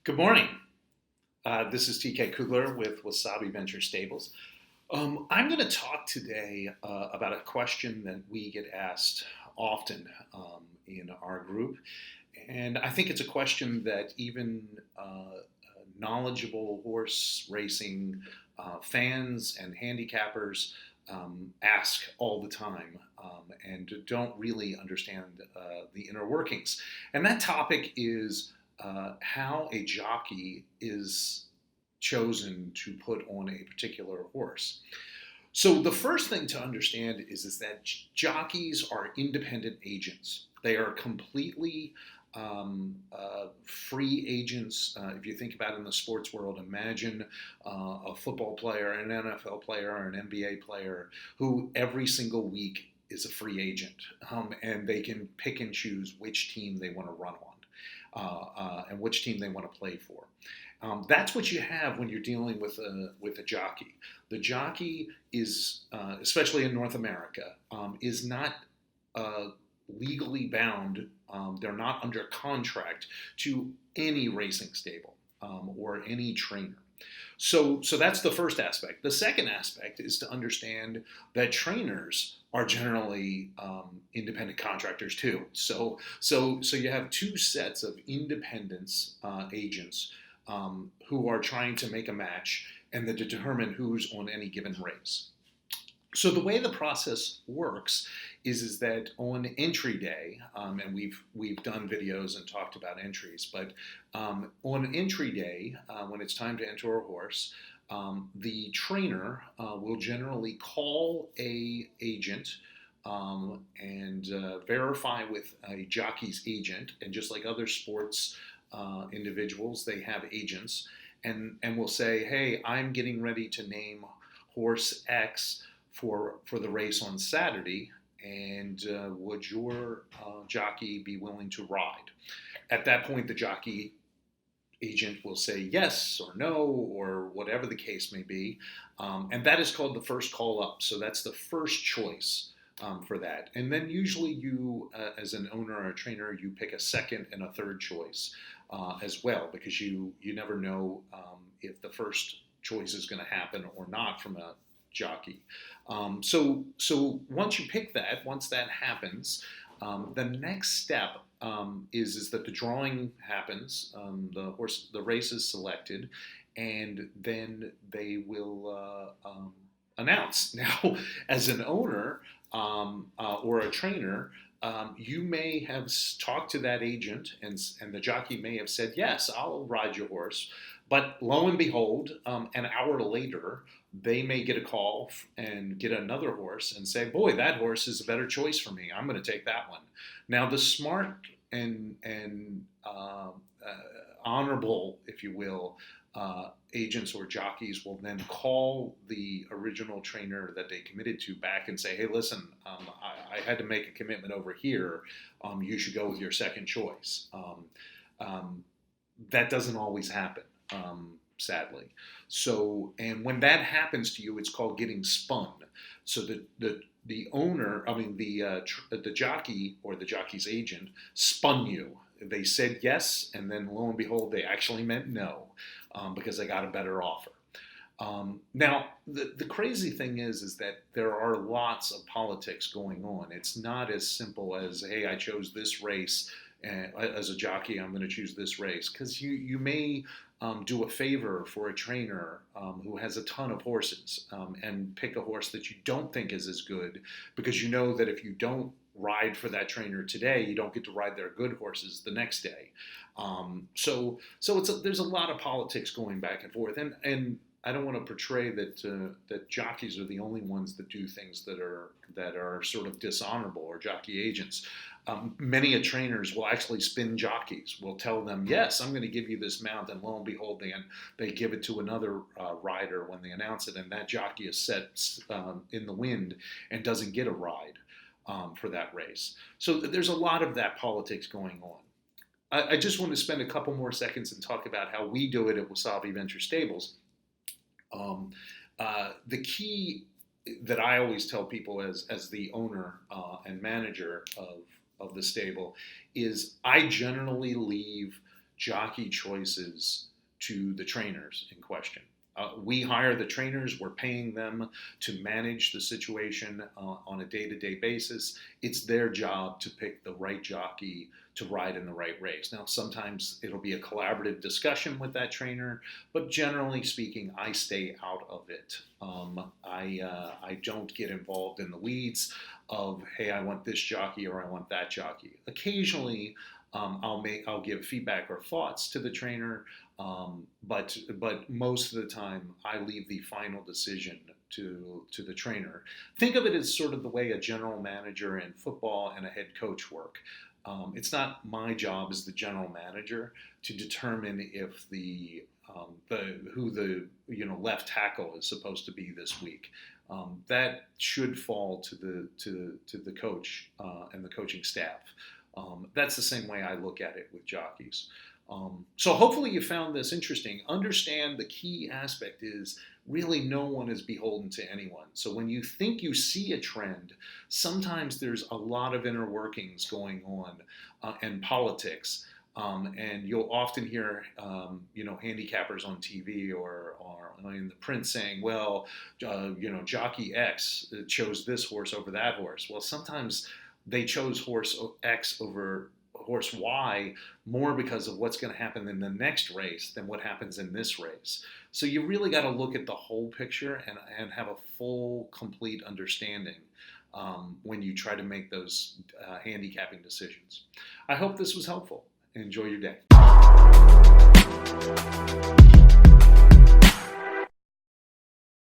Good morning. This is TK Kuegler with Wasabi Venture Stables. I'm going to talk today about a question that we get asked often in our group. And I think it's a question that even knowledgeable horse racing fans and handicappers ask all the time and don't really understand the inner workings. And that topic is how a jockey is chosen to put on a particular horse. So the first thing to understand is that jockeys are independent agents. They are completely free agents. If you think about it in the sports world, imagine a football player, an NFL player, or an NBA player who every single week is a free agent, and they can pick and choose which team they want to run on. And which team they want to play for. That's what you have when you're dealing with a jockey. The jockey is, especially in North America, is not legally bound. They're not under contract to any racing stable or any trainer. So that's the first aspect. The second aspect is to understand that trainers are generally independent contractors too. So you have two sets of independence agents who are trying to make a match and to determine who's on any given race. So the way the process works is that on entry day, and we've done videos and talked about entries, but on entry day, when it's time to enter a horse, the trainer will generally call a agent and verify with a jockey's agent, and just like other sports individuals, they have agents, and will say, hey, I'm getting ready to name horse X for the race on Saturday, and would your jockey be willing to ride? At that point, the jockey agent will say yes or no or whatever the case may be, and that is called the first call up. So that's the first choice for that. And then usually you, as an owner or a trainer, you pick a second and a third choice as well, because you never know if the first choice is going to happen or not from a jockey. So once you pick that, once that happens, the next step is that the drawing happens, the race is selected, and then they will announce. Now, as an owner or a trainer, you may have talked to that agent, and the jockey may have said, yes, I'll ride your horse. But lo and behold, an hour later, they may get a call and get another horse and say, boy, that horse is a better choice for me. I'm going to take that one. Now, the smart and honorable, if you will, agents or jockeys will then call the original trainer that they committed to back and say, hey, listen, I had to make a commitment over here. You should go with your second choice. That doesn't always happen. Sadly. So, and when that happens to you, it's called getting spun. So the owner, the jockey or the jockey's agent spun you. They said yes, and then lo and behold, they actually meant no, because they got a better offer. Now, the crazy thing is that there are lots of politics going on. It's not as simple as, hey, I chose this race. As a jockey, I'm going to choose this race, because you may do a favor for a trainer who has a ton of horses and pick a horse that you don't think is as good, because you know that if you don't ride for that trainer today, you don't get to ride their good horses the next day. So there's a lot of politics going back and forth, and I don't want to portray that jockeys are the only ones that do things that are sort of dishonorable, or jockey agents. Many trainers will actually spin jockeys. Will tell them, yes, I'm going to give you this mount, and lo and behold, they give it to another rider when they announce it, and that jockey is set in the wind and doesn't get a ride for that race. So there's a lot of that politics going on. I just want to spend a couple more seconds and talk about how we do it at Wasabi Venture Stables. The key that I always tell people as the owner and manager of the stable is I generally leave jockey choices to the trainers in question. We hire the trainers, we're paying them to manage the situation on a day-to-day basis. It's their job to pick the right jockey to ride in the right race. Now, sometimes it'll be a collaborative discussion with that trainer, but generally speaking, I stay out of it. I don't get involved in the weeds of, hey, I want this jockey or I want that jockey. Occasionally, I'll give feedback or thoughts to the trainer, but most of the time I leave the final decision to the trainer. Think of it as sort of the way a general manager in football and a head coach work. It's not my job as the general manager to determine if who the left tackle is supposed to be this week. That should fall to the coach and the coaching staff. That's the same way I look at it with jockeys. So hopefully you found this interesting. Understand the key aspect is really no one is beholden to anyone. So when you think you see a trend, sometimes there's a lot of inner workings going on and politics. And you'll often hear, handicappers on TV or in the print saying, well, jockey X chose this horse over that horse. Well, sometimes they chose horse X over horse Y more because of what's going to happen in the next race than what happens in this race. So you really got to look at the whole picture and have a full, complete understanding when you try to make those handicapping decisions. I hope this was helpful. Enjoy your day.